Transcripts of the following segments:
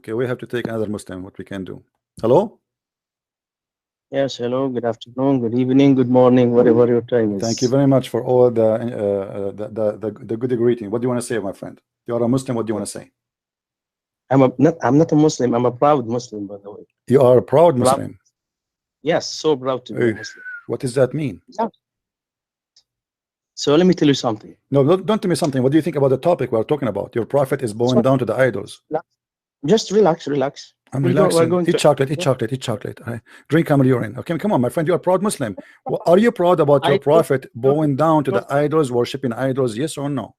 Okay, we have to take another Muslim. What we can do? Hello. Yes, hello, good afternoon, good evening, good morning, whatever your time is. Thank you very much for all the good greeting. What do you want to say, my friend? You are a Muslim. What do you want to say? I'm not a Muslim. I'm a proud Muslim, by the way. You are a proud Muslim. Yes, so proud to be a Muslim. What does that mean? Yeah. So let me tell you something. No, don't tell me something. What do you think about the topic we're talking about? Your prophet is bowing down to the idols. Just relax. I'm relaxing. Eat chocolate. Eat chocolate. Drink camel urine. Okay, come on, my friend. You're a proud Muslim. Are you proud about your prophet bowing down to the idols, worshiping idols? Yes or no?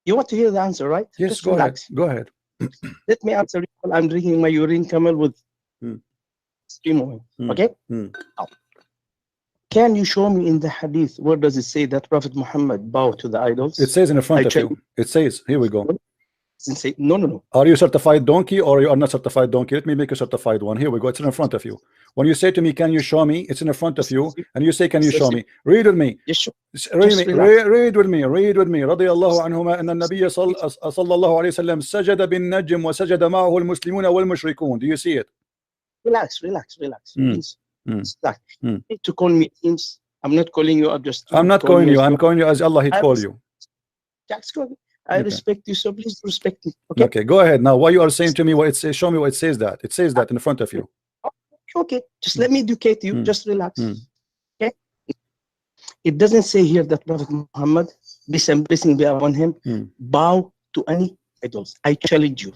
You want to hear the answer, right? Yes, just go relax. ahead. Go ahead. Let me answer you. I'm drinking my urine camel with steam oil. Okay? Now, can you show me in the hadith where does it say that Prophet Muhammad bowed to the idols? It says in the front of you. It says, here we go. Say, no. Are you a certified donkey or you are not certified donkey? Let me make a certified one. Here we go. It's in front of you. When you say to me, can you show me? It's in front of you. And you say, can you show me? Read with me. Read with me. رضي الله عنهما أن النبي صلى الله عليه وسلم سجد بالنجم وسجد معه المسلمون والمشركون. Do you see it? Relax. Please. You need to call me names. I'm not calling you up just. I'm not calling you. I'm calling you as Allah He called you. I respect you, so please respect me. Okay, go ahead now. What you are saying to me? What it says? Show me what it says. That it says that in front of you. Okay, just let me educate you. Just relax. Okay. It doesn't say here that Prophet Muhammad, peace and blessing be upon him, bow to any idols. I challenge you.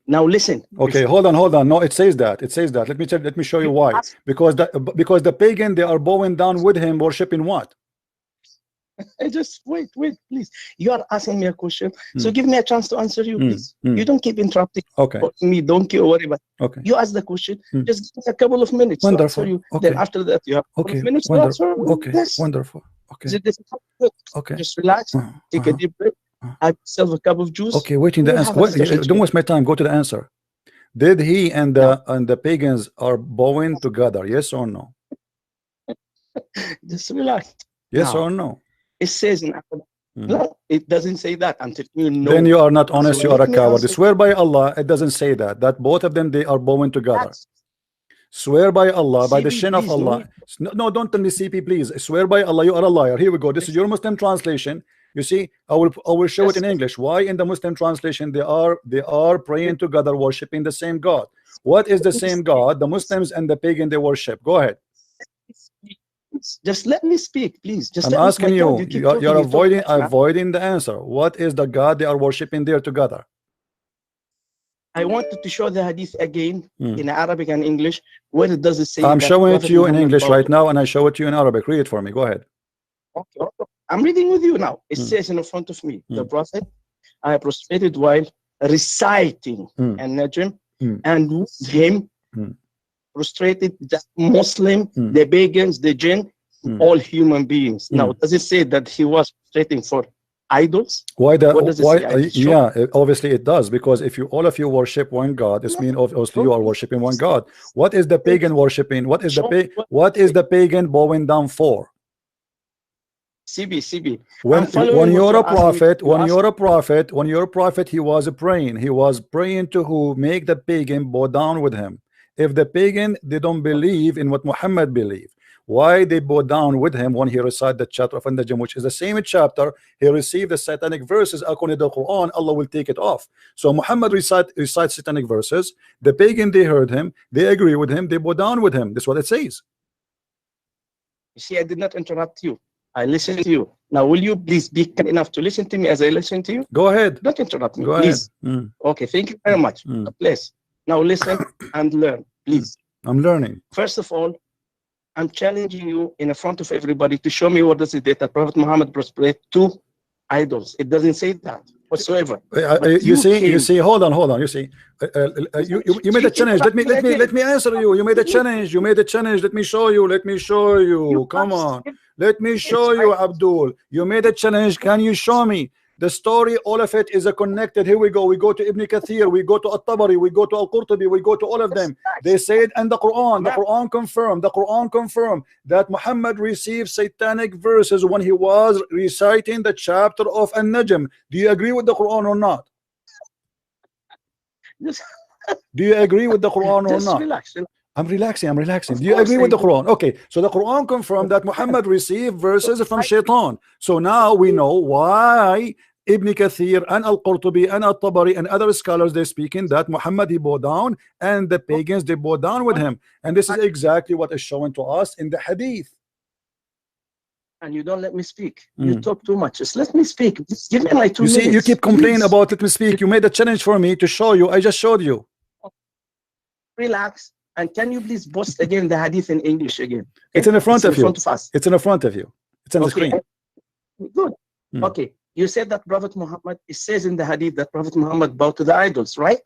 Now listen. Okay, hold on. No, it says that. Let me show you why. Because the pagan, they are bowing down with him, worshiping what? Just wait, please. You are asking me a question, so give me a chance to answer you, please. You don't keep interrupting. Okay. Me, donkey or whatever. Okay. You ask the question. Just give me a couple of minutes to answer you. Okay. Then after that, you have a couple of minutes to answer. Okay. Yes. Wonderful. Okay. Is it difficult? Okay. Just relax. Take a deep breath. Have yourself a cup of juice. Okay. Waiting the answer. Don't waste my time. Go to the answer. Did he and the pagans are bowing together? Yes or no? Just relax. Yes or no? It says in no, it doesn't say that until you know. Then you are not honest. You are a coward. Swear by Allah, it doesn't say that. That both of them, they are bowing together. Swear by Allah, by the shin of Allah. No, don't tell me CP, please. Swear by Allah, you are a liar. Here we go. This is your Muslim translation. You see, I will show it in English. Why in the Muslim translation they are praying together, worshiping the same God? What is the same God? The Muslims and the pagan they worship. Go ahead. Just let me speak, please. Just I'm asking you. You're avoiding the answer. What is the God they are worshiping there together? I wanted to show the hadith again in Arabic and English. Where it does it say? I'm showing it to you in English right now, and I show it to you in Arabic. Read it for me. Go ahead. Okay. I'm reading with you now. It says in front of me, the Prophet, I prostrated while reciting and Najm, and with him prostrated the Muslim, the pagans, the jinn, all human beings. Now, does it say that he was prostrating for idols? Why? Yeah, obviously it does, because if all of you worship one God, this means obviously you are worshiping one God. What is the pagan worshiping? What is the pagan bowing down for? CB. When you're a prophet, he was praying. He was praying to who? Make the pagan bow down with him. If the pagan, they don't believe in what Muhammad believed, why they bow down with him when he recited the chapter of An-Najm, which is the same chapter he received the satanic verses according to the Quran? Allah will take it off. So Muhammad recites satanic verses. The pagan, they heard him, they agree with him, they bow down with him. That's what it says. You see, I did not interrupt you. I listened to you. Now, will you please be kind enough to listen to me as I listen to you? Go ahead. Don't interrupt me, Go please. Ahead. Okay, thank you very much. Please. Now listen and learn, please. I'm learning. First of all, I'm challenging you in front of everybody to show me what does it say that Prophet Muhammad prostrated to idols. It doesn't say that whatsoever. You see. Hold on. You see, you made a challenge. Let me answer you. You made a challenge. Let me show you. Come on. Let me show you, Abdul. You made a challenge. Can you show me? The story, all of it is connected. Here we go. We go to Ibn Kathir, we go to At-Tabari, we go to Al-Qurtubi, we go to all of them. They said, and the Quran confirmed that Muhammad received satanic verses when he was reciting the chapter of An-Najm. Do you agree with the Quran or not? Do you agree with the Quran or Just not? relax. I'm relaxing. I'm relaxing. Of Do you course agree I with the do. Quran? Okay, so the Quran confirmed that Muhammad received verses from Shaitan. So now we know why Ibn Kathir and Al-Qurtubi and Al-Tabari and other scholars, they speaking that Muhammad, he bowed down, and the pagans, they bowed down with him. And this is exactly what is shown to us in the Hadith. And you don't let me speak. You talk too much. Just let me speak. Just give me my 2 You minutes. see, you keep complaining please. about let me speak. You made a challenge for me to show you. I just showed you. Relax. And can you please post again the hadith in English again? Okay? It's in the front of you. Front of us. It's in the front of you. It's on the screen. Good. Okay. You said that Prophet Muhammad, it says in the hadith that Prophet Muhammad bowed to the idols, right?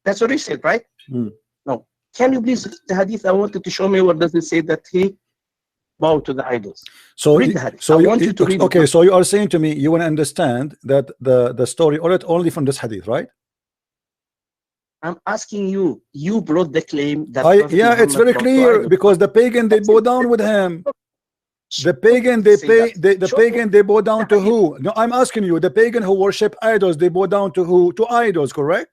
That's what he said, right? No. Can you please read the hadith? I wanted to show me what does it say that he bowed to the idols. So read the hadith. So I want you to read okay, it. so you are saying to me you want to understand that the story only from this hadith, right? I'm asking you. You brought the claim that yeah, it's very clear because the pagan, they bow down with him. The pagan, the pagan, they bow down to who? No, I'm asking you. The pagan who worship idols, they bow down to who? To idols, correct?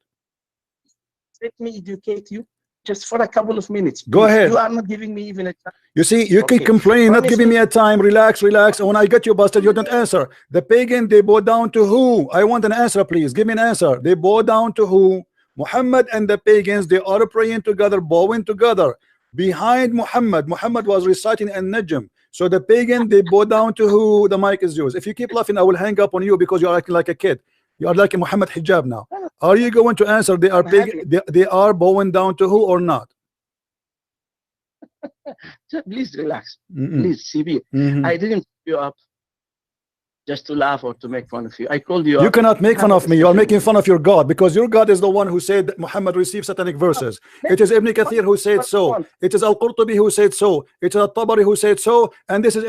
Let me educate you just for a couple of minutes. Go ahead. You are not giving me even a time. You see, you keep complaining, not giving me a time. Relax, relax. And when I get you busted, you don't answer. The pagan, they bow down to who? I want an answer, please. Give me an answer. They bow down to who? Muhammad and the pagans, they are praying together, bowing together. Behind Muhammad, Muhammad was reciting an-Najm. So the pagan, they bow down to who? The mic is yours. If you keep laughing, I will hang up on you because you are acting like a kid. You are like a Muhammad hijab now. Are you going to answer? They are pagan, they are bowing down to who or not? Please relax. Please, CB. I didn't put you up just to laugh or to make fun of you. I called you. You cannot make fun of me. You are making fun of your God because your God is the one who said that Muhammad received satanic verses. It is Ibn Kathir who said so. It is Al-Qurtubi who said so. It is Al-Tabari who said so. And this is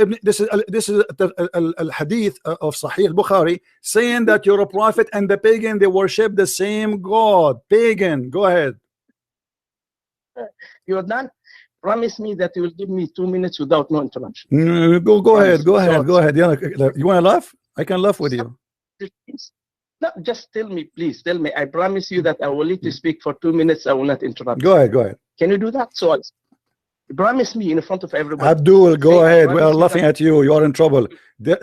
Al-Hadith of Sahih Bukhari saying that you're a prophet and the pagan, they worship the same God. Pagan. Go ahead. You're done. Promise me that you will give me 2 minutes without no interruption. Go ahead. Go ahead. You want to laugh? I can laugh with you. No, just tell me, please. Tell me. I promise you that I will let you speak for 2 minutes. I will not interrupt. Go ahead. Can you do that? So promise me in front of everybody. Abdul, go ahead. We are laughing at you. You are in trouble.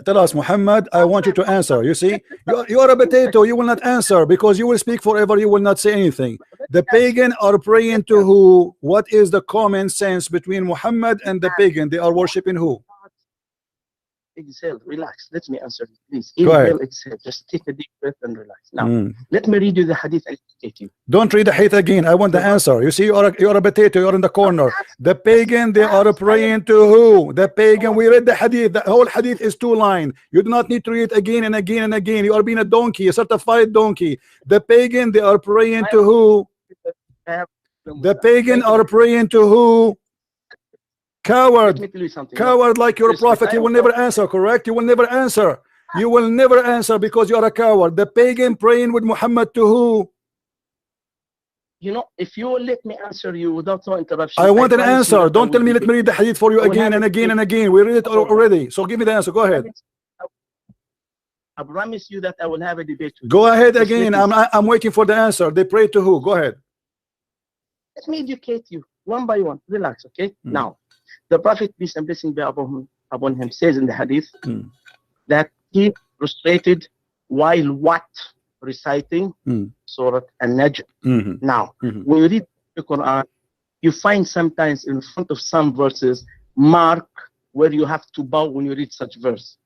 Tell us, Muhammad, I want you to answer. You see, you are a potato. You will not answer because you will speak forever. You will not say anything. The pagan are praying to who? What is the common sense between Muhammad and the pagan? They are worshiping who? Exhale, relax. Let me answer you, please. Inhale, exhale. Just take a deep breath and relax. Now, let me read you the hadith and educate you. Don't read the hadith again. I want the answer. You see, you are a potato. You are in the corner. The pagan, they are praying to who? The pagan. We read the hadith. The whole hadith is 2 lines. You do not need to read it again and again and again. You are being a donkey, a certified donkey. The pagan, they are praying to who? The pagan are praying to who? Coward. Coward like your prophet. You will never answer, correct? You will never answer. You will never answer because you are a coward. The pagan praying with Muhammad to who? You know, if you will let me answer you without no interruption. I want an answer. Don't tell me let me read the hadith for you again and again and again. We read it already. So give me the answer. Go ahead. I promise you that I will have a debate with you. Go ahead again. I'm waiting for the answer. They pray to who? Go ahead. Let me educate you one by one. Relax, okay? Now, the Prophet, peace and blessing be upon him, says in the hadith that he prostrated while what? Reciting Surah An-Najm. Now, when you read the Quran, you find sometimes in front of some verses mark where you have to bow when you read such verse.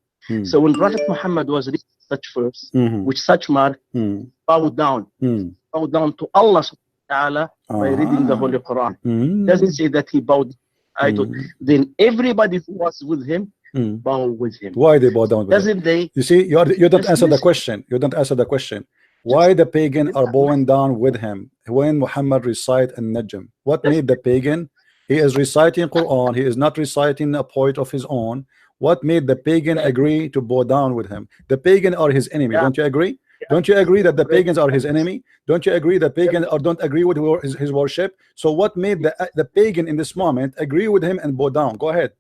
So when Prophet Muhammad was reading such verse, with such mark, bow down to Allah subhanahu wa ta'ala by reading the Holy Quran. Doesn't say that he bowed idol. Then everybody who was with him bow with him. Why they bow down with Doesn't him? they? You see, you don't answer the question. You don't answer the question. Why the pagan are bowing down with him when Muhammad recite an-Najm? What made the pagan? He is reciting Quran. He is not reciting a poet of his own. What made the pagan agree to bow down with him? The pagan are his enemy. Don't you agree? Don't you agree that the pagans are his enemy? Don't you agree that pagans don't agree with his worship? So what made the pagan in this moment agree with him and bow down? Go ahead.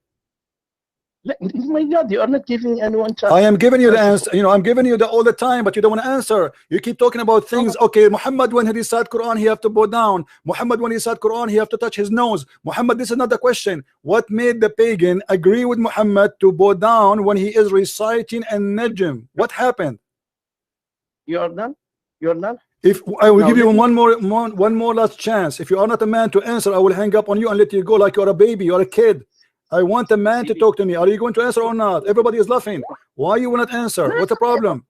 My God, you are not giving anyone chance. I am giving you the answer. You know, I'm giving you the all the time, but you don't want to answer. You keep talking about things. Okay, Muhammad, when he recite Quran, he have to bow down. Muhammad, when he recite Quran, he have to touch his nose. Muhammad, this is not the question. What made the pagan agree with Muhammad to bow down when he is reciting an najm? What happened? You are done. You are done. If I will give you one more last chance. If you are not a man to answer, I will hang up on you and let you go like you're a baby, you're a kid. I want a man to talk to me. Are you going to answer or not? Everybody is laughing. Why you will not answer? What's the problem?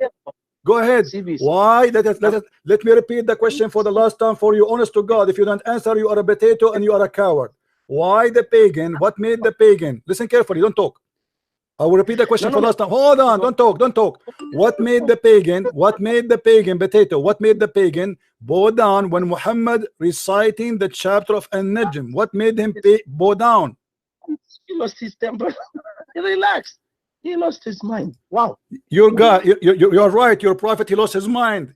Go ahead. Why? Let me repeat the question for the last time for you. Honest to God, if you don't answer, you are a potato and you are a coward. Why the pagan? What made the pagan? Listen carefully. Don't talk. I will repeat the question for last time. Hold on. Don't talk. Don't talk. What made the pagan? What made the pagan potato? What made the pagan bow down when Muhammad reciting the chapter of An-Najm? What made him bow down? He lost his temper. He relaxed. He lost his mind. Wow. Your God, you're right. Your prophet, he lost his mind.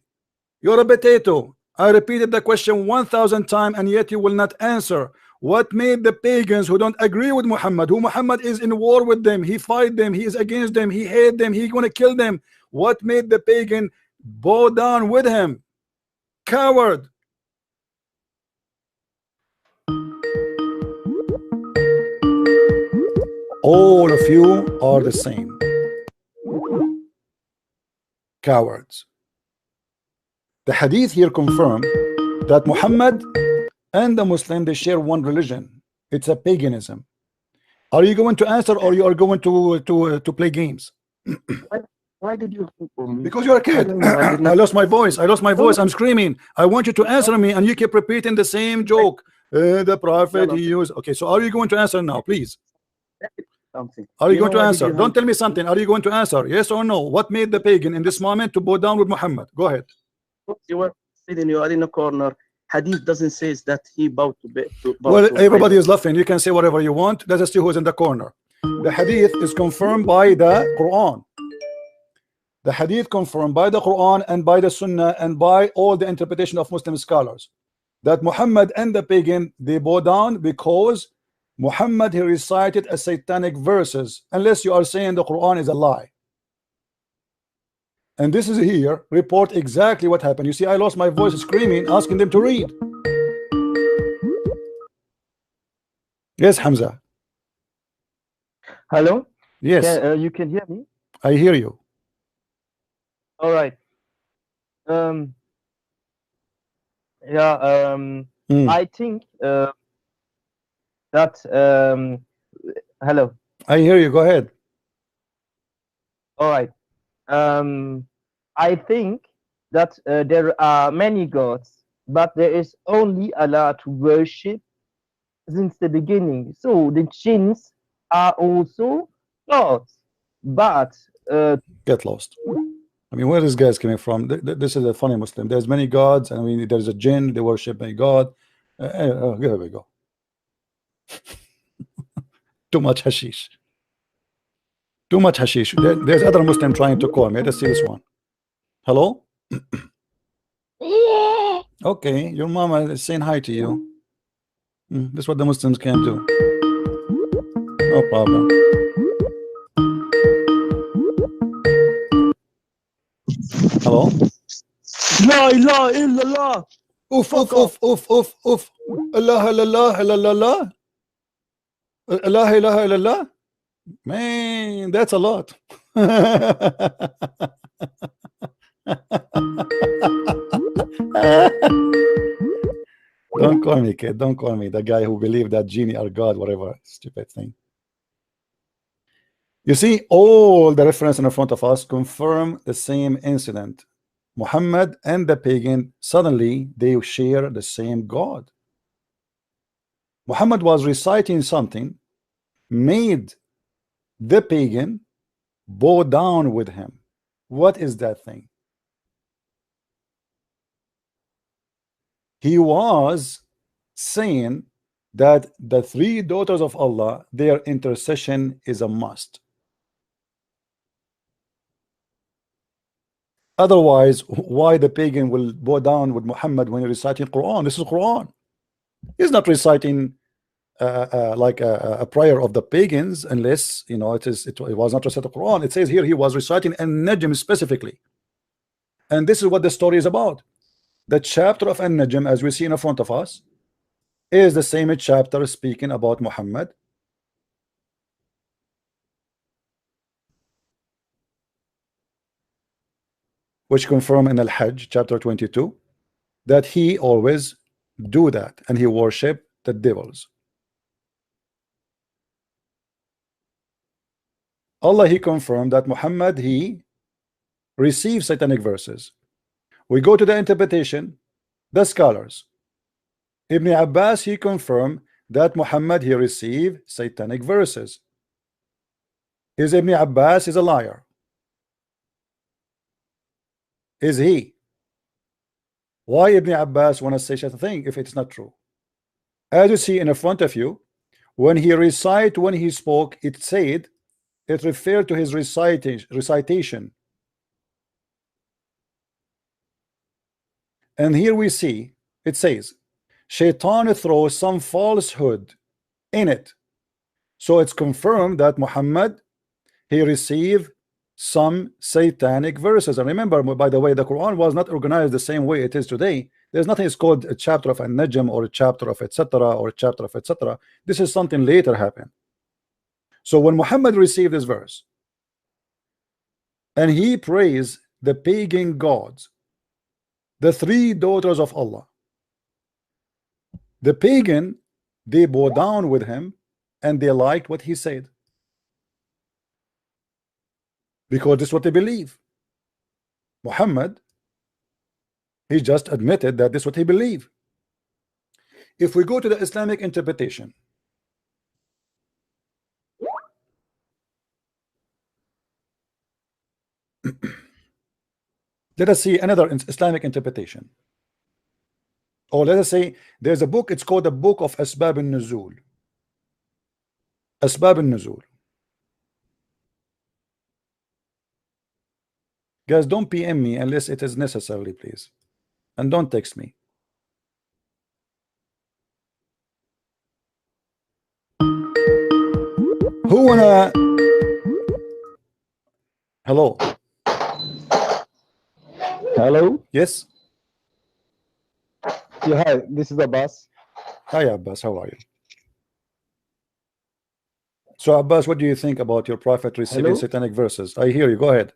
You're a potato. I repeated the question 1,000 times and yet you will not answer. What made the pagans who don't agree with Muhammad, who Muhammad is in war with them, he fight them, he is against them, he hate them, he gonna kill them. What made the pagan bow down with him? Coward. All of you are the same. Cowards. The hadith here confirm that Muhammad and the Muslim, they share one religion. It's a paganism. Are you going to answer or you are going to play games? Why did you for me? Because you're a kid. I lost my voice. I lost my voice. I'm screaming. I want you to answer me and you keep repeating the same joke. The prophet he used. Okay, so are you going to answer now, please? Something. Are you going to answer? Don't tell me something. Are you going to answer? Yes or no? What made the pagan in this moment to bow down with Muhammad? Go ahead. You were sitting, you are in a corner. Hadith doesn't say that he bowed to well, everybody is laughing. You can say whatever you want. Let us see who's in the corner. The hadith is confirmed by the Quran. The hadith confirmed by the Quran and by the Sunnah and by all the interpretation of Muslim scholars that Muhammad and the pagan, they bow down because Muhammad, he recited a satanic verses, unless you are saying the Quran is a lie. And this is here, report exactly what happened. You see, I lost my voice screaming, asking them to read. Yes, Hamza. Hello? Yes. You can hear me? I hear you. All right. I think that hello. I hear you. Go ahead. All right. I think that there are many gods, but there is only Allah to worship since the beginning. So the jinns are also gods, but get lost. I mean, where this guy's coming from? This is a funny Muslim. There's many gods. I mean, there's a jinn. They worship a god. Here we go. Too much hashish. Too much hashish. There's other Muslim trying to call me. Let's see this one. Hello? Okay, your mama is saying hi to you. This is what the Muslims can do. No problem. Hello? La ilaha illallah. Oof, oof, oof, oof, oof, oof. Allah, Allah, Allah, Allah. Allah, ilaha illallah. Man, that's a lot. Don't call me, kid. Don't call me the guy who believed that genie are God, whatever stupid thing. You see, all the references in front of us confirm the same incident. Muhammad and the pagan, suddenly they share the same God. Muhammad was reciting something, made the pagan bow down with him. What is that thing? He was saying that the three daughters of Allah, their intercession is a must. Otherwise, why the pagan will bow down with Muhammad when he reciting Quran? This is Quran. He's not reciting like a prayer of the pagans, unless it was not reciting the Quran. It says here he was reciting An-Najm specifically, and this is what the story is about. The chapter of An-Najm, as we see in front of us, is the same chapter speaking about Muhammad, which confirm in Al-Hajj chapter 22 that he always do that, and he worship the devils. Allah, he confirmed that Muhammad, he received satanic verses. We go to the interpretation, the scholars. Ibn Abbas, he confirmed that Muhammad, he received satanic verses. Is Ibn Abbas is a liar? Is he? Why Ibn Abbas want to say such a thing if it's not true? As you see in front of you, when he recite, when he spoke, it said, it referred to his recitation. And here we see, it says, Shaitan throws some falsehood in it. So it's confirmed that Muhammad, he received some satanic verses. And remember, by the way, the Quran was not organized the same way it is today. There's nothing is called a chapter of An-Najm or a chapter of etc. or a chapter of etc. This is something later happened. So when Muhammad received this verse and he praised the pagan gods, the three daughters of Allah, the pagan, they bowed down with him and they liked what he said, because this is what they believe. Muhammad, he just admitted that this is what he believed. If we go to the Islamic interpretation, let us see another Islamic interpretation. Or let us say there's a book, it's called the Book of Asbab al-Nuzul. Asbab al-Nuzul. Guys, don't PM me unless it is necessary, please. And don't text me. Who wanna... Hello. Hello. Yes. Yeah, hi. This is Abbas. Hi, Abbas. How are you? So, Abbas, what do you think about your prophet receiving satanic verses? I hear you. Go ahead.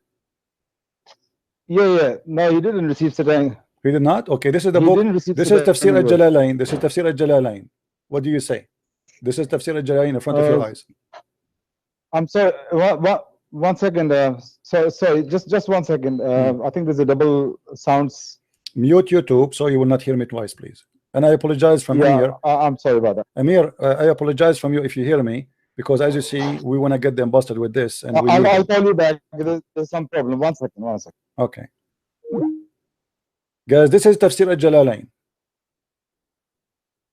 Yeah. No, he didn't receive satanic. He did not? Okay, this is the book. This is Tafsir al-Jalalain. This is Tafsir al-Jalalain. What do you say? This is Tafsir al-Jalalain in front of your eyes. I'm sorry. One second. Sorry. Just 1 second. I think there's a double sounds. Mute YouTube so you will not hear me twice, please. And I apologize from Amir. I'm sorry about that. Amir, I apologize from you if you hear me, because as you see, we want to get them busted with this. And I'll call you back. There's some problem. 1 second. Okay. Guys, this is Tafsir al-Jalalain.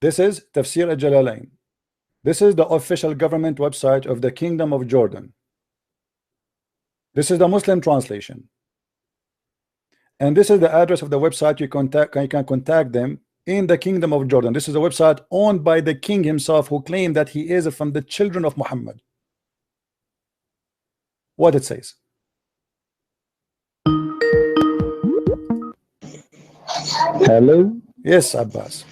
This is Tafsir al-Jalalain. This is the official government website of the Kingdom of Jordan. This is the Muslim translation. And this is the address of the website you can contact them in the Kingdom of Jordan. This is a website owned by the king himself, who claimed that he is from the children of Muhammad. What it says. Hello. Yes, Abbas.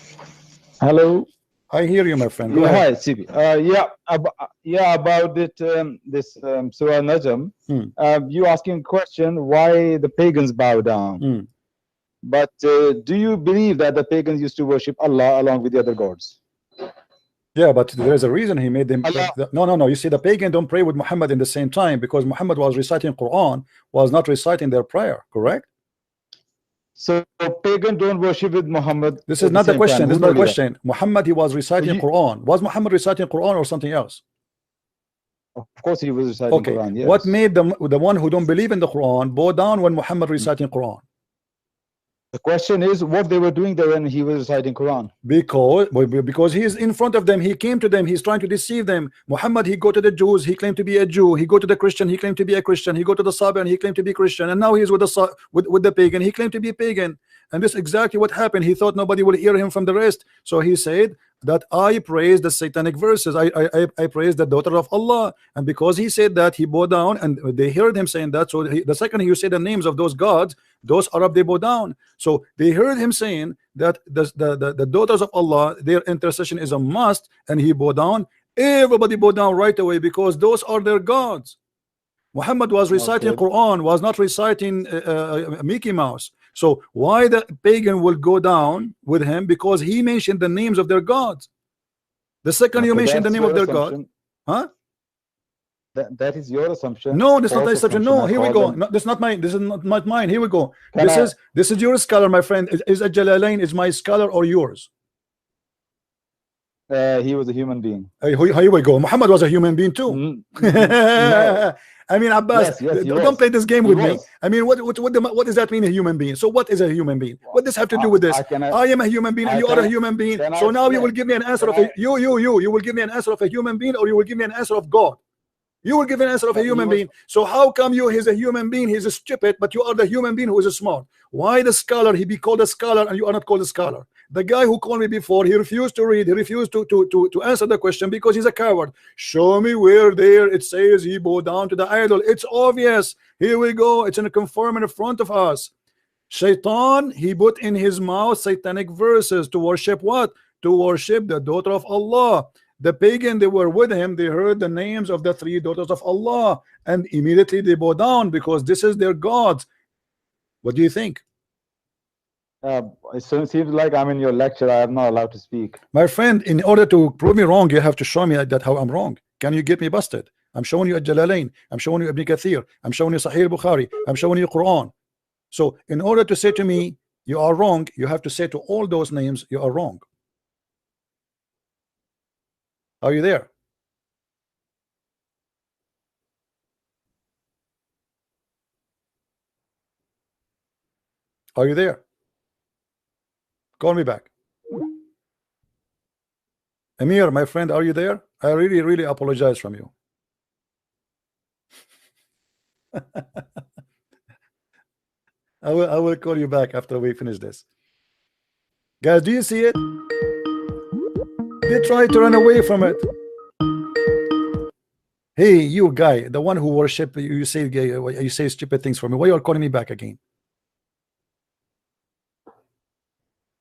Hello. I hear you, my friend. Go Hi, ahead. Sibi. About it, this Surah Najm. You asking a question why the pagans bow down. But do you believe that the pagans used to worship Allah along with the other gods? Yeah, but there's a reason he made them. No. You see, the pagan don't pray with Muhammad in the same time, because Muhammad was reciting Quran, was not reciting their prayer. Correct? So pagan don't worship with Muhammad. This is not the question. This is not the question. Muhammad, he was reciting Quran. Was Muhammad reciting Quran or something else? Of course he was reciting Quran. Yes. What made the one who don't believe in the Quran bow down when Muhammad reciting Quran? The question is what they were doing there when he was reciting Quran. Because he is in front of them. He came to them. He's trying to deceive them. Muhammad, he go to the Jews. He claimed to be a Jew. He go to the Christian. He claimed to be a Christian. He go to the Sabian. He claimed to be Christian. And now he's with the pagan. He claimed to be a pagan. And this is exactly what happened. He thought nobody will hear him from the rest, so he said that I praise the satanic verses, I praise the daughter of Allah. And because he said that, he bowed down, and they heard him saying that. So the second he said the names of those gods, those Arab, they bow down. So they heard him saying that the daughters of Allah, their intercession is a must, and he bowed down. Everybody bowed down right away, because those are their gods. Muhammad was reciting Quran, was not reciting Mickey Mouse. So why the pagan will go down with him? Because he mentioned the names of their gods. The second you mention the name of their god, huh? That is your assumption. No, this is not the assumption. No, here we go. No, this is not mine. This is not mine. Here we go. This is your scholar, my friend. Is Jalalain is my scholar or yours? He was a human being. Here we go. Muhammad was a human being too. No. I mean, Abbas, don't play this game with me. I mean, what does that mean, a human being? So what is a human being? What does this have to do with this? I am a human being, and you are a human being. So now you will give me an answer of a you will give me an answer of a human being, or you will give me an answer of God. You will give an answer of a human being. So how come he's a human being, he's a stupid, but you are the human being who is a smart? Why the scholar, he be called a scholar and you are not called a scholar? The guy who called me before, he refused to read, he refused to answer the question because he's a coward. Show me where there it says he bowed down to the idol. It's obvious. Here we go. It's in a conform in front of us. Shaitan, he put in his mouth satanic verses to worship what? To worship the daughter of Allah. The pagan, they were with him, they heard the names of the three daughters of Allah, and immediately they bow down because this is their gods. What do you think? It seems like I'm in your lecture. I am not allowed to speak. My friend, in order to prove me wrong, you have to show me that how I'm wrong. Can you get me busted? I'm showing you Jalalain, I'm showing you Ibn Kathir, I'm showing you Sahih Bukhari, I'm showing you Quran. So in order to say to me you are wrong, you have to say to all those names you are wrong. Are you there? Are you there? Call me back. Amir, my friend, are you there? I really apologize from you. I will call you back after we finish this. Guys, do you see it? They try to run away from it. Hey, you guy, the one who worship, you say stupid things for me. Why you are calling me back again?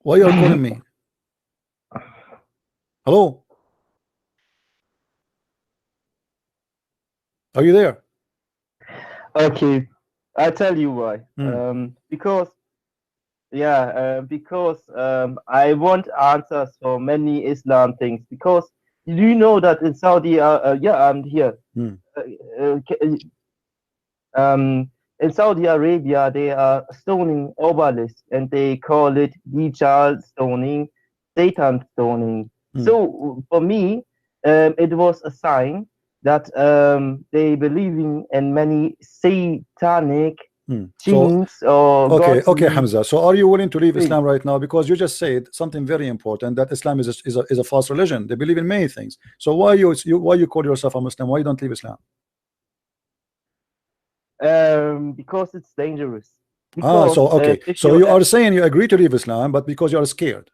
Why you are calling me? Hello? Are you there? Okay, I'll tell you why. Because I want answers for many Islam things. Because do you know that in Saudi, I'm here. In Saudi Arabia, they are stoning obelisks, and they call it Dajjal stoning, Satan stoning. So for me, it was a sign that they believing in many satanic genes or okay, Hamza. So are you willing to leave Islam right now? Because you just said something very important, that Islam is a false religion. They believe in many things. So why you call yourself a Muslim? Why you don't leave Islam? Because it's dangerous. So you are saying you agree to leave Islam, but because you are scared.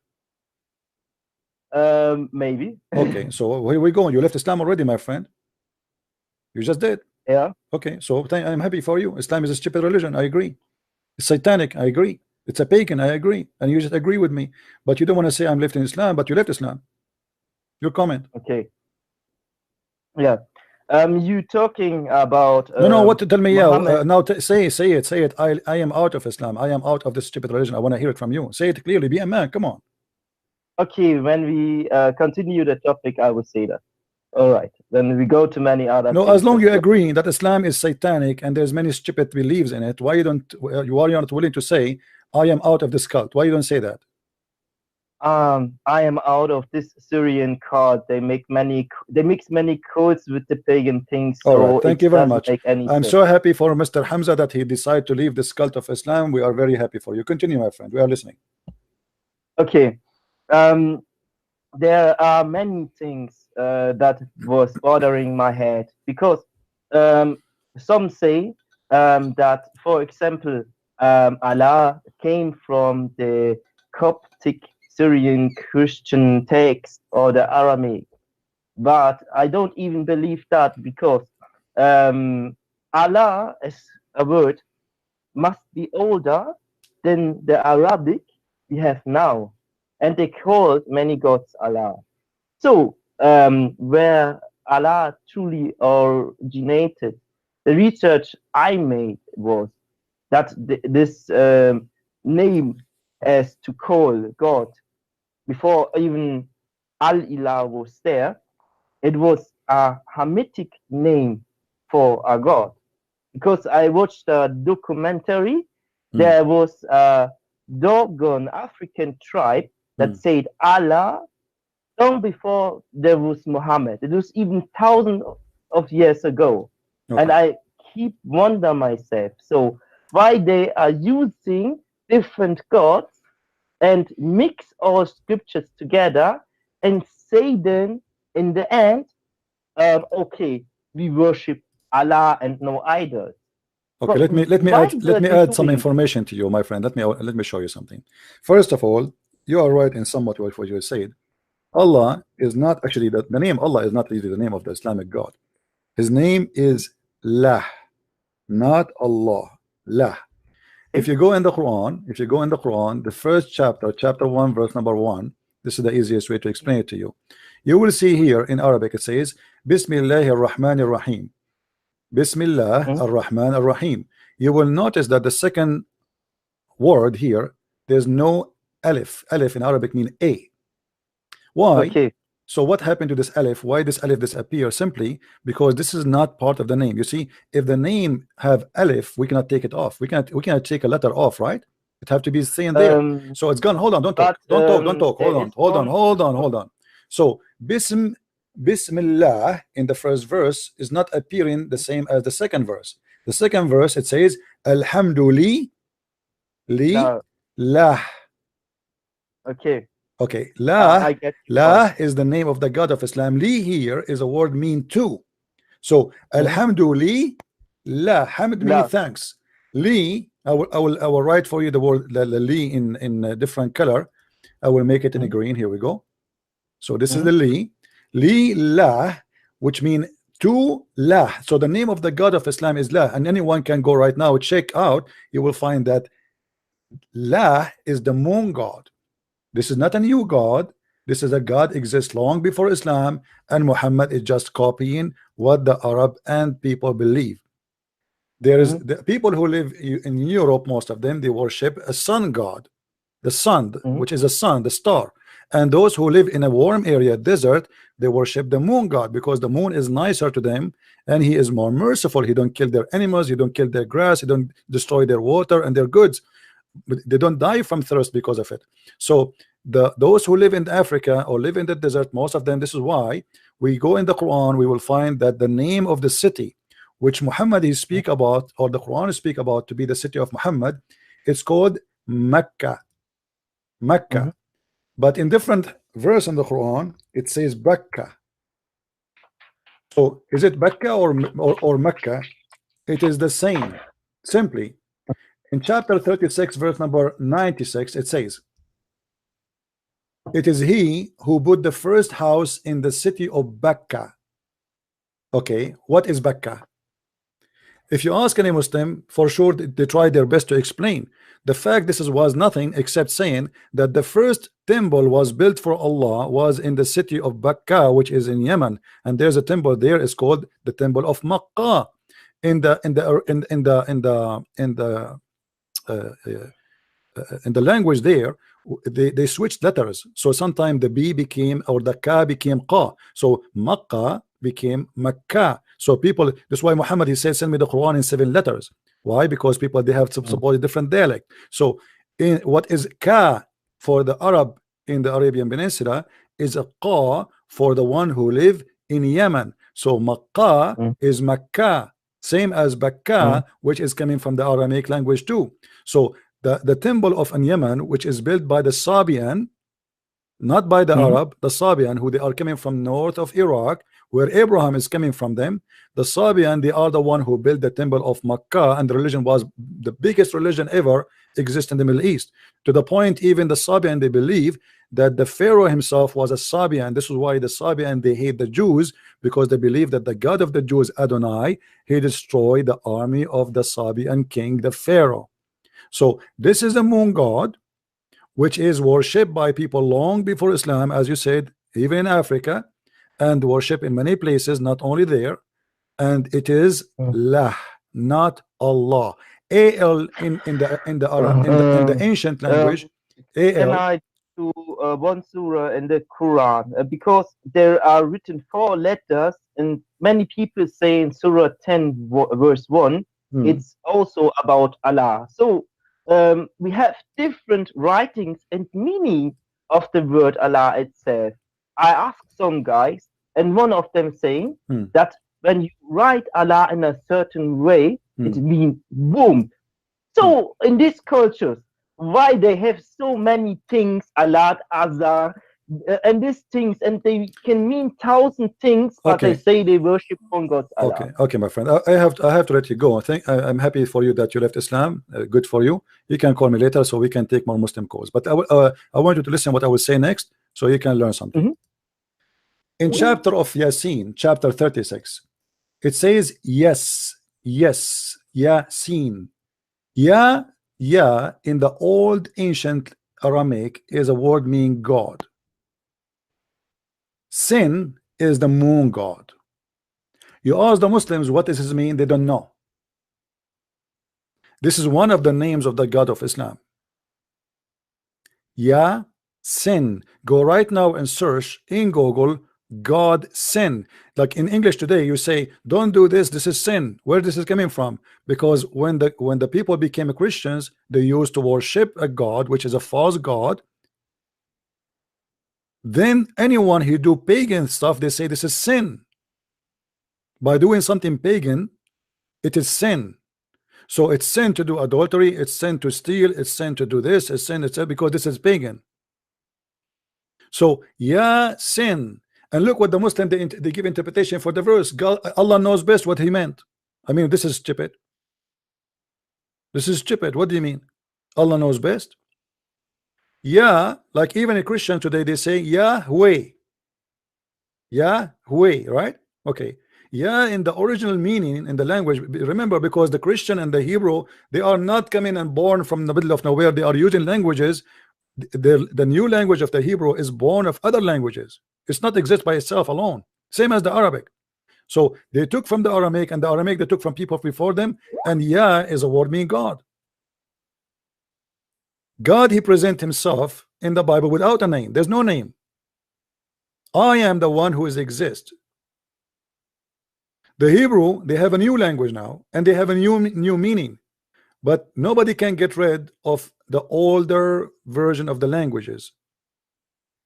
Maybe. Okay, so here we go. You left Islam already, my friend. You just did. Yeah. Okay, so I'm happy for you. Islam is a stupid religion. I agree. It's satanic. I agree. It's a pagan. I agree. And you just agree with me. But you don't want to say I'm left in Islam, but you left Islam. Your comment. Okay. Yeah. You talking about no, what to tell me? Now say it. I am out of Islam. I am out of this stupid religion. I want to hear it from you. Say it clearly. Be a man. Come on. Okay, when we continue the topic, I would say that. All right, then we go to many other. No, as long as you agree that Islam is satanic and there's many stupid beliefs in it, why you are not willing to say I am out of this cult? Why you don't say that? I am out of this Syrian cult. They mix many cults with the pagan things. So all right, thank you very much. I'm so happy for Mr. Hamza that he decided to leave this cult of Islam. We are very happy for you. Continue, my friend. We are listening. Okay. There are many things that was bothering my head, because some say that, for example, Allah came from the Coptic Syrian Christian text or the Aramaic. But I don't even believe that, because Allah as a word must be older than the Arabic we have now, and they called many gods Allah. So where Allah truly originated, the research I made was that this name as to call God, before even Al-Ilah was there, it was a Hamitic name for a god. Because I watched a documentary, there was a Dogon African tribe that said Allah long before there was Muhammad. It was even thousands of years ago. Okay. And I keep wondering myself, so why they are using different gods and mix all scriptures together and say then in the end, okay, we worship Allah and no idols. Okay, But let me why add are some they information to you, my friend. Let me show you something. First of all, you are right in somewhat what you said. Allah is not actually the name Allah is not really the name of the Islamic God. His name is Lah, not Allah. Lah. If you go in the Quran, the first chapter, chapter 1, verse number 1, this is the easiest way to explain it to you. You will see here in Arabic it says Bismillahir Rahmanir Rahim. Bismillah ar-Rahman ar-Rahim. You will notice that the second word here, there's no alif. Alif in Arabic means a. Why? Okay. So what happened to this alif? Why this alif disappear? Simply because this is not part of the name. You see, if the name have alif, we cannot take it off. We cannot take a letter off, right? It have to be staying there. So it's gone. Hold on, don't talk. Don't talk. Hold on. So Bismillah in the first verse is not appearing the same as the second verse. The second verse it says Alhamdulillah lah. Okay. Okay, La, I get La is the name of the God of Islam. Li here is a word mean two. So Alhamdulillah, La, Hamd means thanks. Li, I will write for you the word the Li in a different color. I will make it in a green. Here we go. So this is the Li. Li La, which mean to La. So the name of the God of Islam is La, and anyone can go right now check out. You will find that La is the moon god. This is not a new God. This is a God exists long before Islam, and Muhammad is just copying what the Arab and people believe. There is the people who live in Europe, most of them, they worship a sun god, the sun, which is a sun, the star. And those who live in a warm area, desert, they worship the moon god because the moon is nicer to them and he is more merciful. He don't kill their animals, he don't kill their grass, he don't destroy their water and their goods. But they don't die from thirst because of it. So those who live in Africa or live in the desert, most of them, this is why we go in the Quran, we will find that the name of the city which Muhammad is speak about, or the Quran speak about to be the city of Muhammad, it's called Mecca. Mecca. But in different verse in the Quran it says Bakka. So is it Bakka or Mecca? It is the same. Simply in chapter 36 verse number 96 it says, it is he who put the first house in the city of Bakka. Okay, what is Bakka? If you ask any Muslim, for sure they try their best to explain. The fact this was nothing except saying that the first temple was built for Allah was in the city of Bakka, which is in Yemen, and there's a temple there is called the temple of Makkah. In the language there, they switched letters. So sometimes the B became, or the Ka became Qa. So Makkah became Makkah. So people, that's why Muhammad, he said, send me the Quran in 7 letters. Why? Because people, they have supposedly different dialect. So in what is Ka for the Arab in the Arabian Peninsula is a Qa for the one who live in Yemen. So Makkah is Makkah, same as Bakka, which is coming from the Aramaic language too. So the temple of Yemen, which is built by the Sabian, not by the Arab, the Sabian, who they are coming from north of Iraq, where Abraham is coming from them. The Sabian, they are the one who built the temple of Makkah, and the religion was the biggest religion ever exist in the Middle East, to the point even the Sabian, they believe that the Pharaoh himself was a Sabian. This is why the Sabian, they hate the Jews, because they believe that the God of the Jews, Adonai, he destroyed the army of the Sabian king, the Pharaoh. So this is the moon god, which is worshipped by people long before Islam, as you said, even in Africa, and worship in many places, not only there. And it is Lah, not Allah. Al in the ancient language. Can Al. I to one surah in the Quran, because there are written 4 letters, and many people say in Surah 10 verse 1 it's also about Allah. So we have different writings and meaning of the word Allah itself. I asked some guys, and one of them saying that when you write Allah in a certain way, it means womb. So in these cultures, why they have so many things, Allah, Azar, and these things, and they can mean 1,000 things, but they say they worship one God, Allah. Okay, my friend, I have to let you go. I'm happy for you that you left Islam. Good for you. You can call me later so we can take more Muslim calls. But I want you to listen what I will say next, so you can learn something. In chapter of Yasin, chapter 36, it says yes, Yasin. Ya in the old ancient Aramaic is a word meaning God. Sin is the moon god. You ask the Muslims what does this mean, they don't know. This is one of the names of the God of Islam. Ya Sin. Go right now and search in Google God sin. Like in English today, you say, don't do this, this is sin. Where this is coming from? Because when the people became Christians, they used to worship a god, which is a false god. Then anyone who do pagan stuff, they say this is sin. By doing something pagan, it is sin. So it's sin to do adultery, it's sin to steal, it's sin to do this, it's sin, because this is pagan. So ya sin. And look what the Muslim, they give interpretation for the verse. God, Allah knows best what he meant. I mean, this is stupid. This is stupid. What do you mean? Allah knows best. Yeah, like even a Christian today, they say Yahweh. Yahweh, right? Okay. Yeah, in the original meaning in the language, remember, because the Christian and the Hebrew, they are not coming and born from the middle of nowhere. They are using languages. The new language of the Hebrew is born of other languages. It's not exist by itself alone, same as the Arabic. So they took from the Aramaic, and the Aramaic they took from people before them, and Yah is a word meaning God. God, he presents himself in the Bible without a name. There's no name. I am the one who is exist. The Hebrew, they have a new language now, and they have a new meaning, but nobody can get rid of the older version of the languages.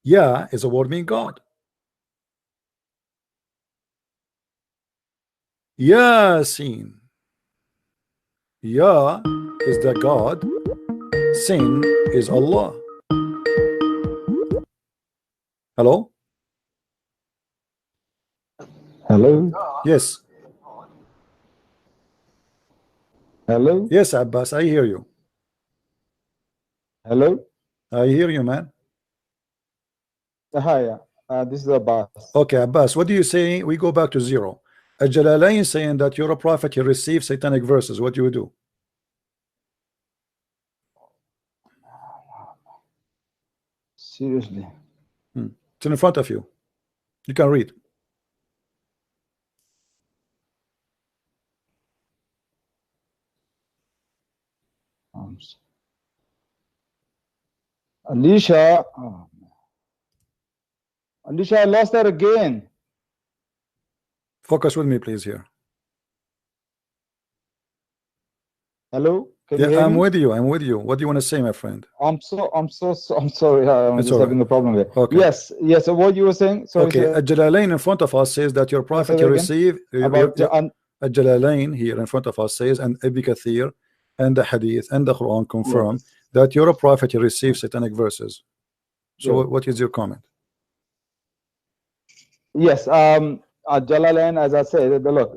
Yah is a word meaning God. Yasin. Yah is the God. Sin is Allah. Hello? Hello? Yes. Hello? Yes, Abbas, I hear you. Hello? I hear you, man. Hi, this is Abbas. Okay, Abbas, what do you say? We go back to zero. Jalalain saying that you're a prophet, you receive satanic verses. What do you do? Seriously? It's in front of you. You can read. Alicia, Alicia, I lost that again. Focus with me, please. Here. Hello? Can you hear I'm me? with you. I'm with you. What do you want to say, my friend? I'm sorry. I'm just having a problem there. Okay. Yes. So what you were saying? Sorry. Okay. Jalalain in front of us says that your prophet you receive. Jalalain here in front of us says, and Ibn Kathir and the Hadith and the Quran confirm that you're a prophet you receive satanic verses. So what is your comment? Yes, Jalalain, as I said, look,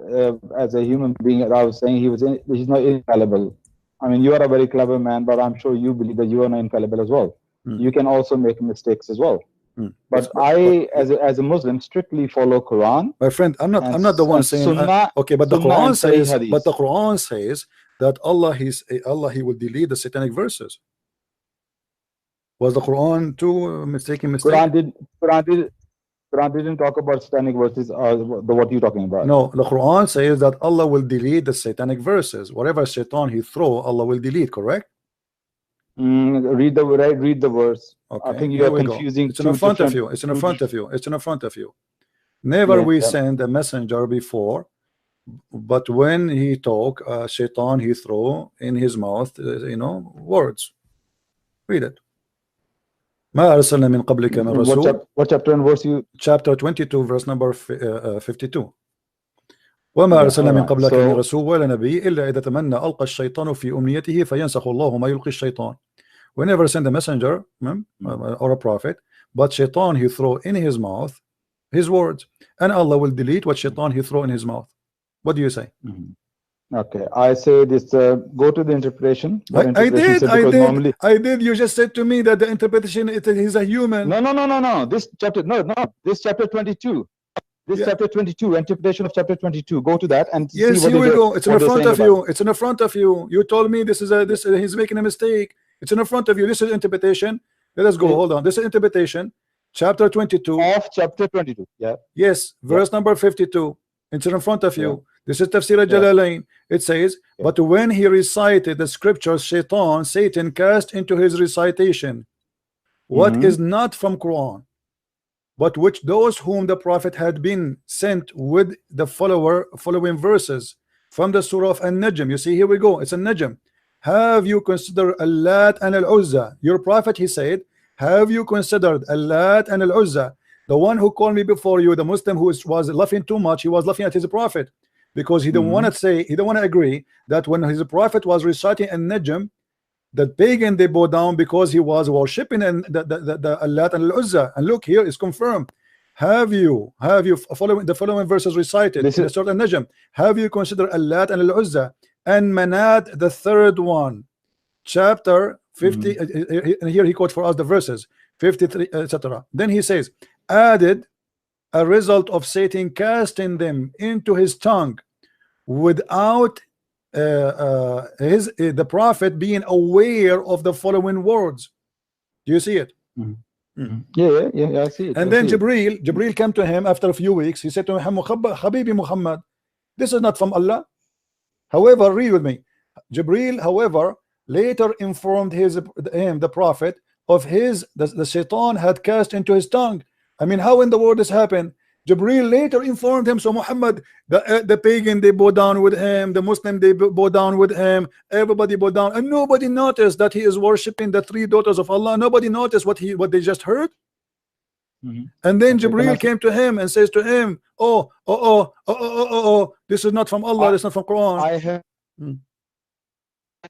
as a human being, I was saying he's not infallible. I mean, you are a very clever man, but I'm sure you believe that you are not infallible as well. You can also make mistakes as well. But as a Muslim, strictly follow Quran. My friend, I'm not the one saying okay, but the Quran says that Allah He will delete the satanic verses. Was the Quran too mistaken? Quran didn't talk about satanic verses. What are you talking about? No, the Quran says that Allah will delete the satanic verses. Whatever shaitan he throw, Allah will delete. Correct? Read the verse. Okay, I think you are confusing. It's in front of you. It's in front of you. It's in front of you. Never we send a messenger before, but when he talk, shaitan he throw in his mouth, words. Read it. ما أرسلنا من قبلك من رسول. What chapter and verse you? Chapter 22, verse number 52. وما أرسلنا من قبلك من رسول ولا نبي إلا إذا تمنى ألقى الشيطان في أمنيته فينسخ الله ما يلقي الشيطان. We never send a messenger or a prophet, but shaitan he throw in his mouth his words, and Allah will delete what shaitan he throw in his mouth. What do you say? Okay, I say this. Go to the interpretation. I did. You just said to me that the interpretation is a human. No. This chapter, this chapter 22. This chapter 22, interpretation of chapter 22. Go to that and see what here we go. It's in front of you. It's in front of you. You told me this is he's making a mistake. It's in front of you. This is interpretation. Let us go. Hold on. This is interpretation. Chapter 22. Of chapter 22. Yeah. Yes. Verse number 52. It's in front of you. This is Tafsir Jalalain. It says, but when he recited the scriptures, Satan cast into his recitation what is not from Quran, but which those whom the Prophet had been sent with the following verses from the Surah of An-Najm. You see, here we go. It's An-Najm. Have you considered Al-Lat and Al-Uzza? Your Prophet, he said, have you considered Al-Lat and Al-Uzza? The one who called me before you, the Muslim who was laughing too much, he was laughing at his Prophet because he didn't want to say, he didn't want to agree that when his Prophet was reciting An-Najm, the pagan they bow down because he was worshipping the Al-Lat and Al-Uzza. And look, here is confirmed. Have you following the following verses recited in the Surah An-Najm? Have you considered Al-Lat and Al-Uzza and Manat, the third one, chapter 50? And here he quotes for us the verses 53, etc. Then he says, added a result of Satan casting them into his tongue without the Prophet being aware of the following words. Do you see it? Yeah, I see it. And then Jibril came to him after a few weeks. He said to him, Habibi Muhammad, this is not from Allah. However, read with me. Jibril, however, later informed the Prophet of the shaitan had cast into his tongue. I mean, how in the world this happened? Jibril later informed him. So Muhammad, the pagan, they bow down with him, the Muslim, they bow down with him, everybody bow down, and nobody noticed that he is worshiping the three daughters of Allah. Nobody noticed what they just heard. And then Jibril came to him and says to him, this is not from Allah, this is not from Quran.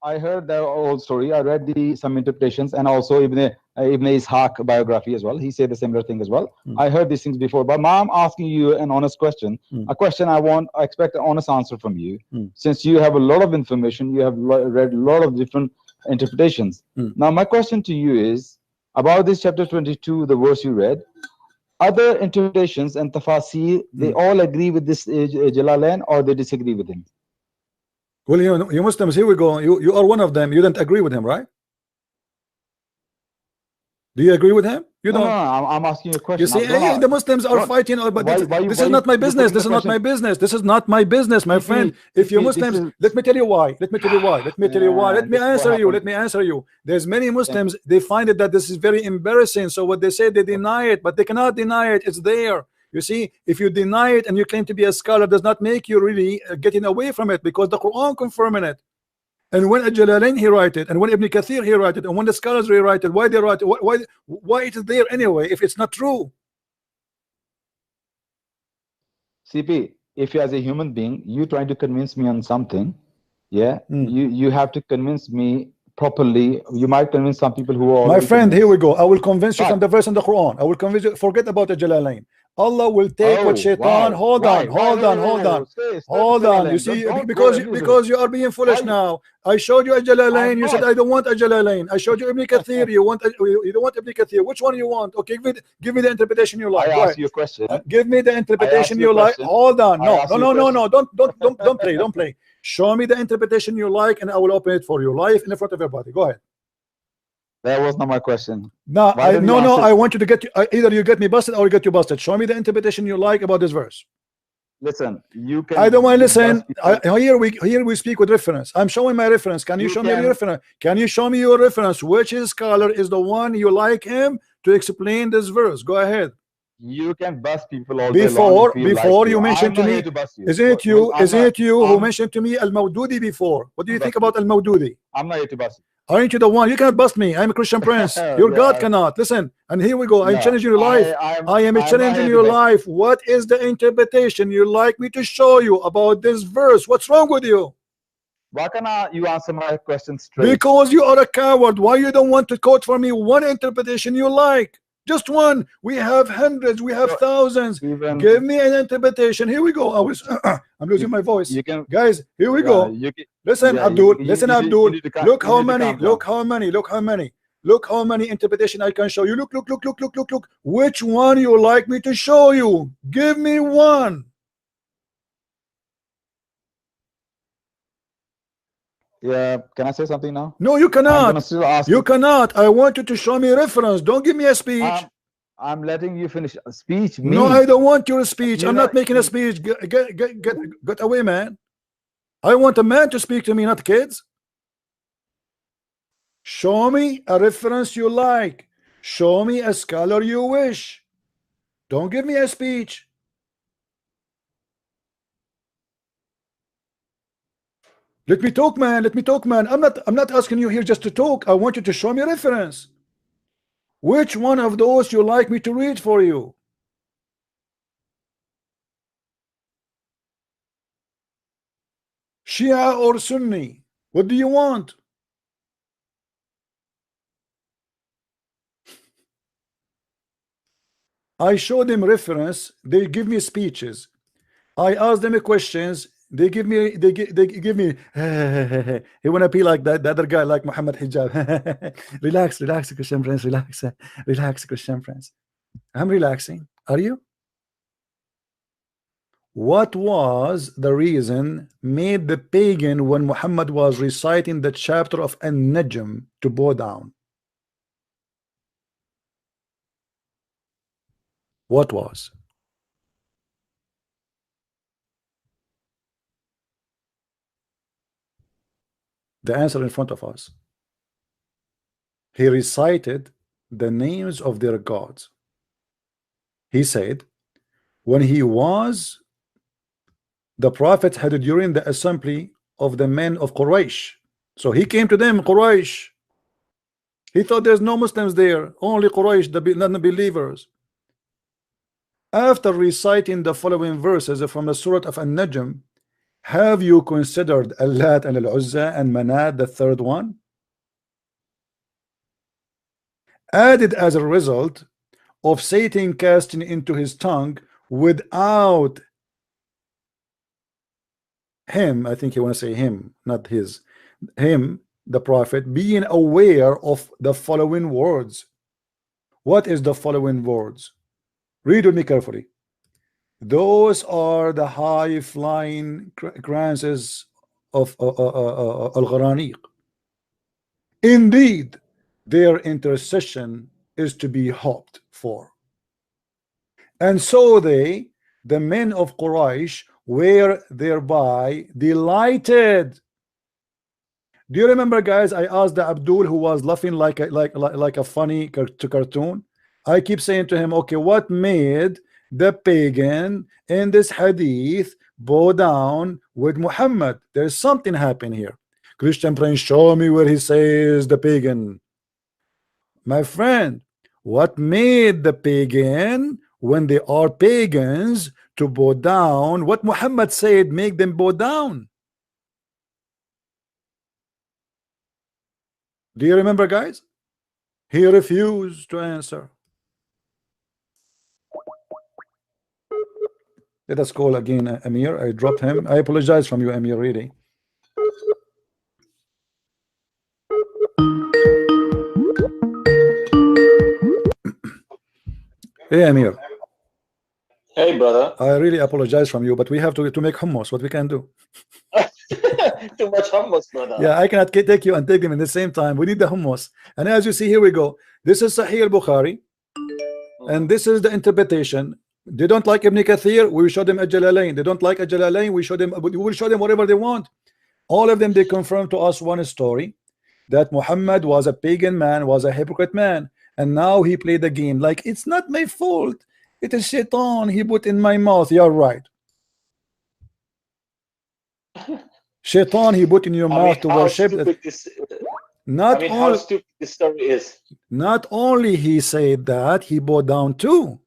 I heard the whole story. I read some interpretations, and also Ibn Ishaq biography as well. He said the similar thing as well. I heard these things before, but now I'm asking you an honest question. A question I expect an honest answer from you. Since you have a lot of information, you have read a lot of different interpretations. Now my question to you is about this chapter 22, the verse you read. Other interpretations and tafsir, they all agree with this Jalalain, or they disagree with him? Well, you Muslims, here we go. You are one of them. You didn't agree with him, right? Do you agree with him? You don't. No, I'm asking you a question. You see, the Muslims are fighting. But this is not my business. This is not my business. This is not my business, my friend. If you Muslims, let me tell you why. Let me answer you. There's many Muslims. They find it that this is very embarrassing. So what they say, they deny it, but they cannot deny it. It's there. You see, if you deny it and you claim to be a scholar, does not make you really getting away from it, because the Quran confirming it. And when Jalalain he write it, and when Ibn Kathir he write it, and when the scholars rewrite it, why they write it? Why it is there anyway if it's not true? CP, if you as a human being, you trying to convince me on something, you have to convince me properly, you might convince some people who are my friend. Here we go. I will convince you Fine. from the verse in the Quran. I will convince you. Forget about the Jalalain. Allah will take what shaitan. Wow. Hold Why? on, hold on, hold on. Hold on. You see, because you are being foolish now. I showed you a Jalalain. You said I don't want a Jalalain. I showed you Ibn Kathir. You don't want Ibn Kathir. Which one you want? Okay, give me the interpretation you like. I asked you a question. Give me the interpretation you like. Hold on. No. Don't play. Don't play. Show me the interpretation you like, and I will open it for you live in front of everybody. Go ahead. That was not my question. No, I want you to get either you get me busted or you get you busted. Show me the interpretation you like about this verse. Listen, you can. I don't want to listen. Here we speak with reference. I'm showing my reference. Can you show me your reference? Can you show me your reference? Which scholar is the one you like him to explain this verse? Go ahead. You can bust people all before day long before like you mentioned to me. Isn't it you? Isn't it you who mentioned to me Al-Mawdudi before? What do you think about Al-Mawdudi? I'm not here to bust you. Aren't you the one? You cannot bust me. I'm a Christian prince. Your God cannot. Listen, and here we go. I'm challenging your life. I am challenging your life. What is the interpretation you like me to show you about this verse? What's wrong with you? Why can't you answer my question straight? Because you are a coward. Why you don't want to quote for me one interpretation you like? Just one. We have hundreds. We have thousands. Give me an interpretation. Here we go. I'm losing my voice. Guys, here we go. Listen, Abdul. Listen, Abdul. Look how many. Look how many. Look how many. Look how many interpretation I can show you. Look. Which one you like me to show you? Give me one. Yeah, can I say something now? No, you cannot. You cannot. I want you to show me a reference. Don't give me a speech. I'm letting you finish a speech. No, I don't want your speech. I'm not making a speech. Get away, man. I want a man to speak to me, not kids. Show me a reference you like. Show me a scholar you wish. Don't give me a speech. Let me talk, man. Let me talk, man. I'm not asking you here just to talk. I want you to show me a reference. Which one of those you like me to read for you? Shia or Sunni? What do you want? I show them reference. They give me speeches. I ask them questions. They give me he wanna be like that, the other guy, like Muhammad Hijab. relax Christian friends, relax Christian friends. I'm relaxing. Are you? What was the reason made the pagan when Muhammad was reciting the chapter of An-Najm to bow down? What was? The answer in front of us. He recited the names of their gods. He said, when he was the prophet had during the assembly of the men of Quraysh. So he came to them, Quraysh. He thought there's no Muslims there, only Quraysh, the non-believers. After reciting the following verses from the Surah of An-Najm, have you considered Al-Lat and Al-Uzza and Manat, the third one? Added as a result of Satan casting into his tongue without him, I think you want to say him, not his, him, the prophet, being aware of the following words. What is the following words? Read with me carefully. Those are the high-flying glances of Al-Gharaniq. Indeed, their intercession is to be hoped for. And so they, the men of Quraysh, were thereby delighted. Do you remember, guys? I asked the Abdul who was laughing like a funny cartoon. I keep saying to him, okay, what made the pagan in this hadith bow down with Muhammad? There's something happening here. Christian Prince, show me where he says the pagan. My friend, what made the pagan, when they are pagans, to bow down? What Muhammad said make them bow down? Do you remember, guys? He refused to answer. Let us call again Amir. I dropped him. I apologize from you, Amir, really. Hey, Amir. Hey, brother. I really apologize from you, but we have to make hummus. What we can do? Too much hummus, brother. Yeah, I cannot take you and take them in the same time. We need the hummus. And as you see, here we go. This is Sahih al-Bukhari, and this is the interpretation. They don't like Ibn Kathir, we show them Al-Jalalain. They don't like Al-Jalalain, we will show them whatever they want. All of them, they confirm to us one story, that Muhammad was a pagan man, was a hypocrite man, and now he played the game like it's not my fault. It is Shaitan he put in my mouth. You're right. Shaitan he put in your mouth to worship. How stupid this story is. Not only he said that, he bowed down too.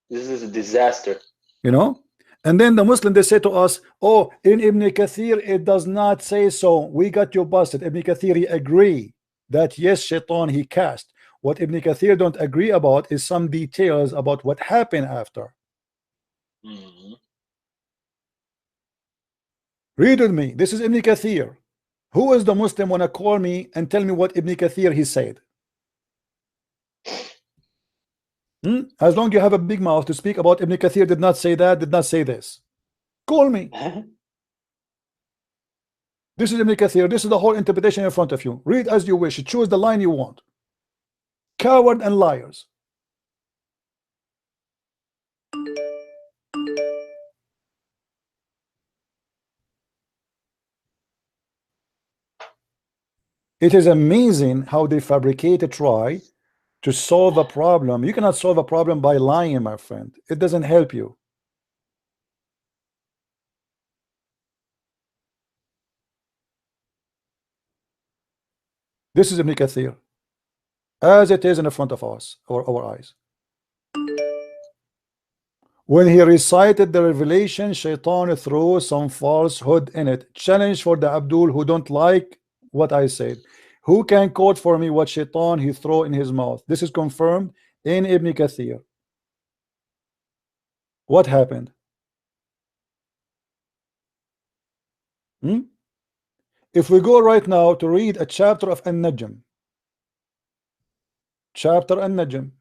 This is a disaster. You know? And then the Muslim, they say to us, oh, in Ibn Kathir it does not say so. We got you busted. Ibn Kathir he agree that yes, Shaitan he cast. What Ibn Kathir don't agree about is some details about what happened after. Read with me. This is Ibn Kathir. Who is the Muslim wanna call me and tell me what Ibn Kathir he said? As long as you have a big mouth to speak about Ibn Kathir did not say that, did not say this. Call me. This is Ibn Kathir. This is the whole interpretation in front of you. Read as you wish. Choose the line you want. Coward and liars. It is amazing how they fabricate a try to solve a problem. You cannot solve a problem by lying, my friend. It doesn't help you. This is Ibn Kathir, as it is in the front of us, our eyes. When he recited the revelation, Shaitan threw some falsehood in it. Challenge for the Abdul who don't like what I said. Who can quote for me what Shaitan he threw in his mouth? This is confirmed in Ibn Kathir. What happened? If we go right now to read a chapter of An-Najm, chapter An-Najm,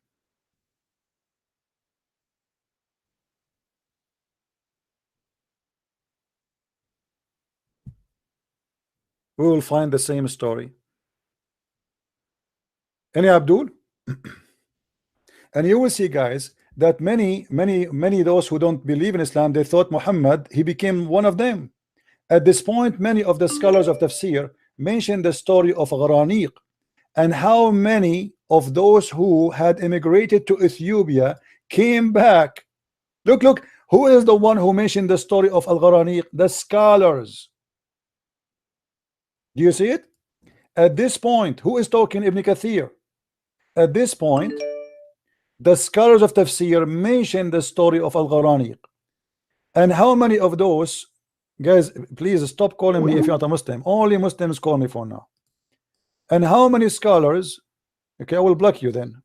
we will find the same story. Any Abdul? And you will see, guys, that many those who don't believe in Islam, they thought Muhammad he became one of them. At this point, many of the scholars of Tafsir mention the story of Gharaniq and how many of those who had immigrated to Ethiopia came back. Look, who is the one who mentioned the story of Al-Gharaniq? The scholars. Do you see it? At this point, who is talking? Ibn Kathir. At this point, the scholars of Tafsir mention the story of Al-Gharaniq. And how many of those, guys, please stop calling me if you're not a Muslim. Only Muslims call me for now. And how many scholars, okay, I will block you then.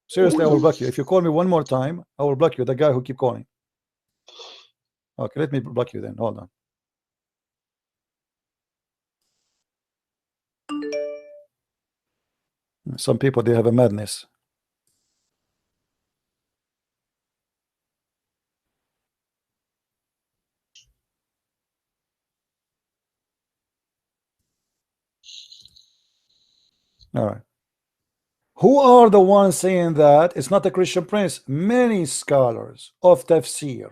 Seriously, I will block you. If you call me one more time, I will block you, the guy who keep calling. Okay, let me block you then. Hold on. Some people, they have a madness. All right. Who are the ones saying that? It's not a Christian prince. Many scholars of Tafsir.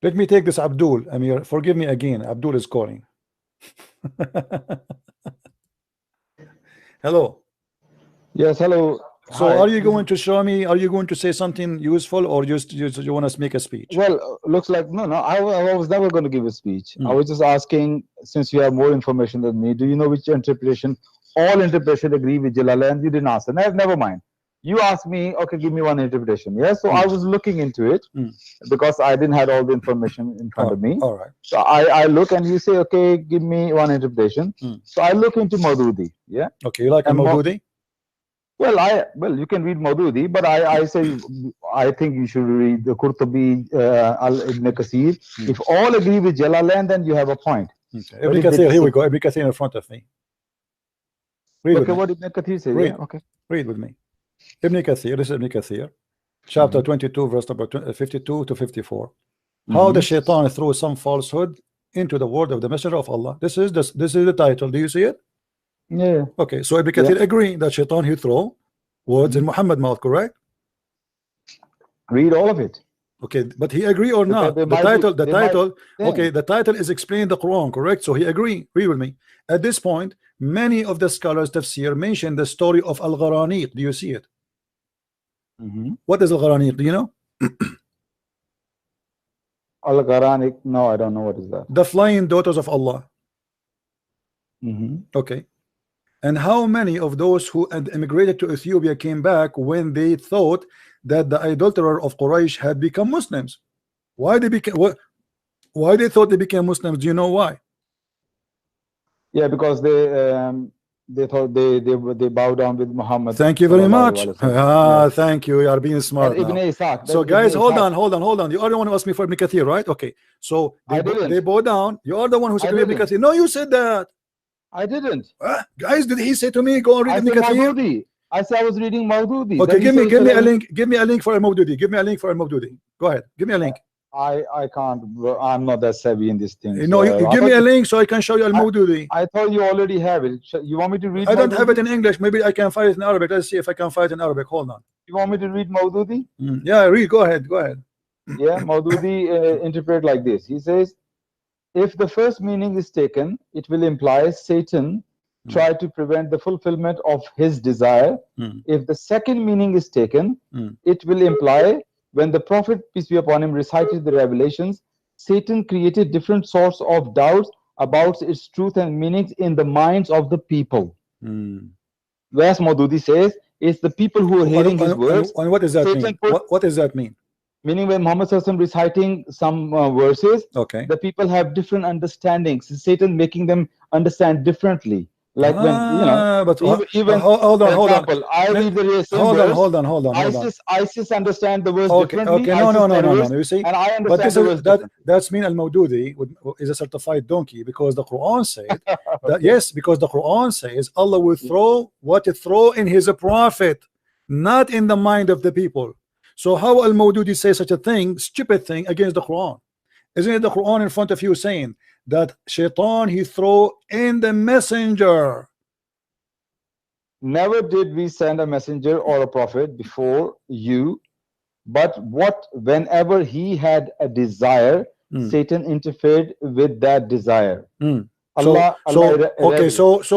Let me take this Abdul. Amir, forgive me again. Abdul is calling. Hello. Yes, hello. So Hi. are you going to show me, are you going to say something useful, or just you want to make a speech? Well, looks like no. I was never going to give a speech. I was just asking, since you have more information than me, do you know which interpretation? All interpretation agree with Jalalain. You didn't answer. Never mind. you asked me, okay, give me one interpretation. Yeah, so I was looking into it because I didn't have all the information in front of me. All right. So I look and you say, okay, give me one interpretation. So I look into Maududi. Yeah. Okay, you like Maududi? Well, you can read Maududi, but I say I think you should read the Qurtubi, Ibn Kathir. If all agree with Jalalain, then you have a point. Okay. Ibn Kathir, here we go. Ibn Kathir in front of me. Read okay, what Ibn Kathir says. Read. Yeah, okay. Read with me. Ibn Kathir, this is Ibn Kathir, chapter 22, verse number 52 to 54. How the shaitan threw some falsehood into the word of the messenger of Allah. This is the title. Do you see it? Yeah. Okay, so Ibn Kathir agree that shaitan he throw words in Muhammad mouth, correct? Read all of it. Okay, but he agree or not? The title. Okay, the title is explain the Quran, correct? So he agree. Read with me. At this point, many of the scholars tafsir mention the story of Al-Gharaniq. Do you see it? What is Al-Gharaniq? Do you know? Al-Gharaniq? No, I don't know what is that. The flying daughters of Allah. Okay. And how many of those who had immigrated to Ethiopia came back when they thought that the idolater of Quraysh had become Muslims? Why they became why they thought they became Muslims? Do you know why? Yeah, because they thought they bow down with Muhammad. Thank you very much. Thank you. You are being smart now. So guys, hold on. You are the one who asked me for Ibn Kathir, right? Okay. So they bow down. You are the one who said Ibn Kathir. No, you said that. I didn't. Guys, did he say to me go and read Ibn Kathir? I said I was reading Maududi. Okay, give me a link. Give me a link for Maududi. Give me a link for Maududi. Go ahead. Give me a link. I can't. I'm not that savvy in this thing. No, you give me a link so I can show you Al-Maududi. I thought you already have it. You want me to read? I don't have it in English. Maybe I can find it in Arabic. Let's see if I can find it in Arabic. Hold on. You want me to read Maududi? Yeah, read. Go ahead. Yeah, Maududi interpret like this. He says, if the first meaning is taken, it will imply Satan tried to prevent the fulfillment of his desire. If the second meaning is taken, it will imply when the Prophet, peace be upon him, recited the revelations, Satan created different sorts of doubts about its truth and meanings in the minds of the people. Whereas Maududi says, it's the people who are hearing his words. And what does that mean? What does that mean? Meaning when Muhammad reciting some verses, the people have different understandings. Satan making them understand differently. Like when but even hold on. I read the hold on. ISIS understand the words differently. Okay, no. You see, and I understand that's mean Al-Maududi is a certified donkey because the Quran said that yes, because the Quran says Allah will throw what to throw in His prophet, not in the mind of the people. So how Al-Maududi say such a thing, stupid thing against the Quran? Isn't it the Quran in front of you saying that shaitan he throw in the messenger? Never did we send a messenger or a prophet before you, but whenever he had a desire, Satan interfered with that desire. So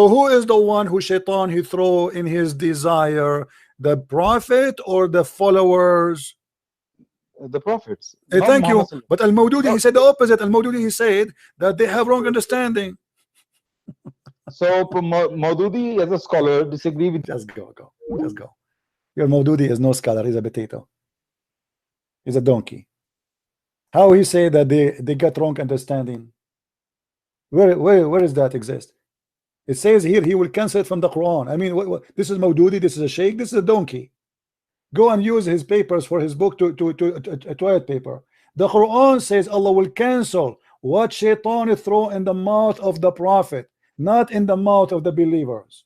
who is the one who shaitan he throw in his desire? The prophet or the followers? The prophets. Thank you. But Al-Maududi he said the opposite. Al-Maududi he said that they have wrong understanding. So Maududi as a scholar disagree with. Just go. Your Maududi is no scholar. He's a potato. He's a donkey. How he say that they got wrong understanding? Where does that exist? It says here he will cancel it from the Quran. I mean, this is Maududi. This is a sheikh. This is a donkey. Go and use his papers for his book to toilet paper. The Quran says Allah will cancel what shaitan throw in the mouth of the prophet, not in the mouth of the believers.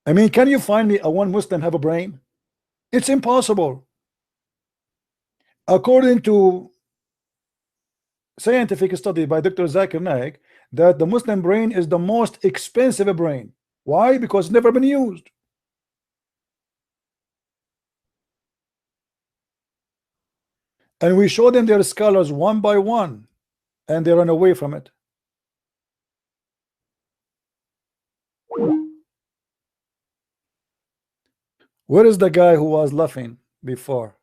I mean, can you find me a one Muslim have a brain? It's impossible. According to scientific study by Dr. Zakir Naik, that the Muslim brain is the most expensive brain. Why? Because it's never been used. And we show them their scholars one by one, and they run away from it. Where is the guy who was laughing before?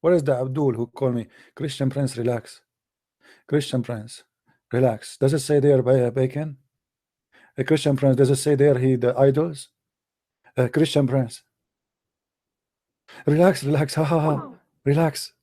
Where is the Abdul who called me? Christian Prince, relax. Christian Prince, Relax. Does it say there by bacon? A Christian Prince, does it say there the idols? Christian Prince. Relax, relax, ha ha ha. Relax.